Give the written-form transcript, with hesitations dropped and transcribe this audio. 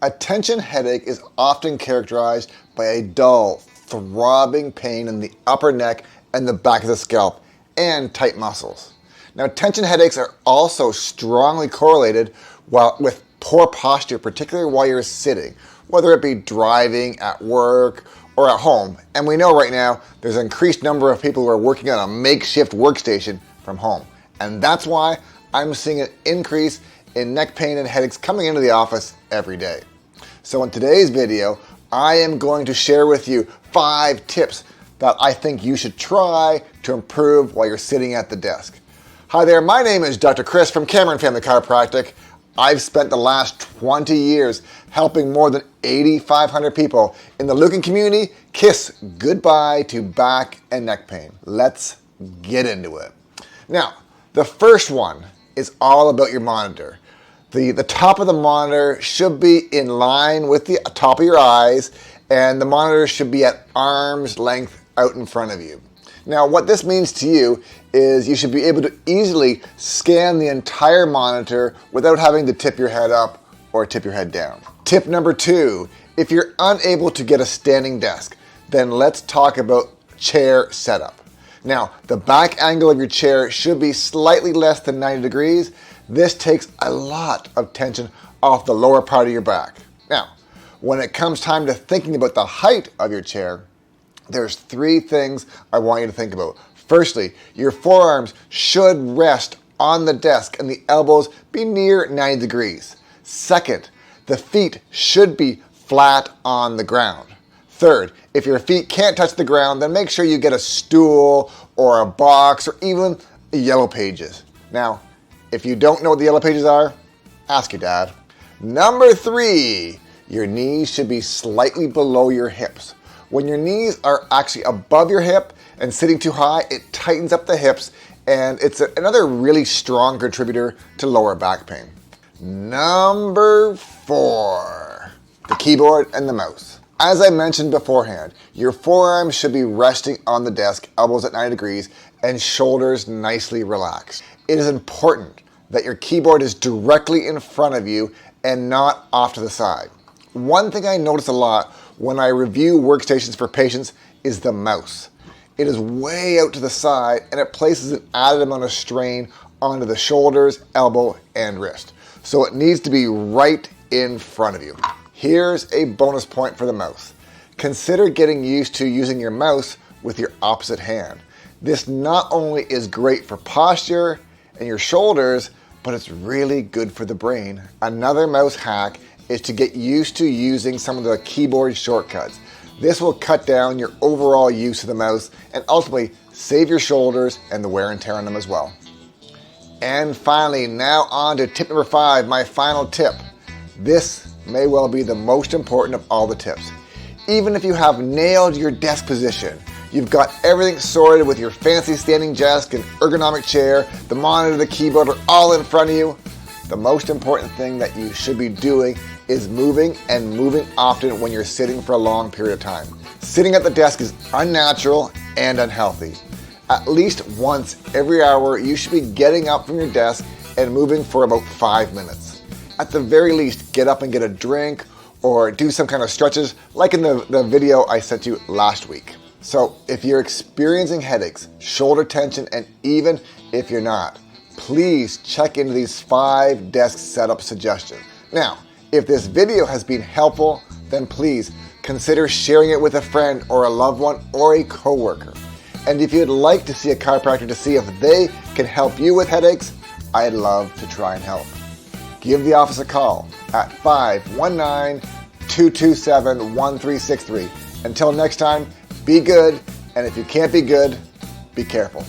A tension headache is often characterized by a dull, throbbing pain in the upper neck and the back of the scalp, and tight muscles. Now, tension headaches are also strongly correlated with poor posture, particularly while you're sitting, whether it be driving, at work, or at home. And we know right now there's an increased number of people who are working on a makeshift workstation from home. And that's why I'm seeing an increase in neck pain and headaches coming into the office every day. So in today's video, I am going to share with you 5 tips that I think you should try to improve while you're sitting at the desk. Hi there, my name is Dr. Chris from Cameron Family Chiropractic. I've spent the last 20 years helping more than 8,500 people in the Lucan community kiss goodbye to back and neck pain. Let's get into it. Now, the first one is all about your monitor. The top of the monitor should be in line with the top of your eyes, and the monitor should be at arm's length out in front of you. Now, what this means to you is you should be able to easily scan the entire monitor without having to tip your head up or tip your head down. Tip number 2, if you're unable to get a standing desk, then let's talk about chair setup. Now, the back angle of your chair should be slightly less than 90 degrees. This takes a lot of tension off the lower part of your back. Now, when it comes time to thinking about the height of your chair, there's 3 things I want you to think about. Firstly, your forearms should rest on the desk and the elbows be near 90 degrees. Second, the feet should be flat on the ground. Third, if your feet can't touch the ground, then make sure you get a stool or a box or even yellow pages. Now, if you don't know what the yellow pages are, ask your dad. Number 3, your knees should be slightly below your hips. When your knees are actually above your hip and sitting too high, it tightens up the hips, and it's another really strong contributor to lower back pain. Number 4, the keyboard and the mouse. As I mentioned beforehand, your forearms should be resting on the desk, elbows at 90 degrees, and shoulders nicely relaxed. It is important that your keyboard is directly in front of you and not off to the side. One thing I notice a lot when I review workstations for patients is the mouse. It is way out to the side, and it places an added amount of strain onto the shoulders, elbow, and wrist. So it needs to be right in front of you. Here's a bonus point for the mouse. Consider getting used to using your mouse with your opposite hand. This not only is great for posture and your shoulders, but it's really good for the brain. Another mouse hack is to get used to using some of the keyboard shortcuts. This will cut down your overall use of the mouse and ultimately save your shoulders and the wear and tear on them as well. And finally, now on to tip number 5, my final tip. This may well be the most important of all the tips. Even if you have nailed your desk position, you've got everything sorted with your fancy standing desk and ergonomic chair, the monitor, the keyboard are all in front of you, the most important thing that you should be doing is moving, and moving often when you're sitting for a long period of time. Sitting at the desk is unnatural and unhealthy. At least once every hour, you should be getting up from your desk and moving for about 5 minutes. At the very least, get up and get a drink or do some kind of stretches like in the video I sent you last week. So if you're experiencing headaches, shoulder tension, and even if you're not, please check into these 5 desk setup suggestions. Now, if this video has been helpful, then please consider sharing it with a friend or a loved one or a coworker. And if you'd like to see a chiropractor to see if they can help you with headaches, I'd love to try and help. Give the office a call at 519-227-1363. Until next time, be good, and if you can't be good, be careful.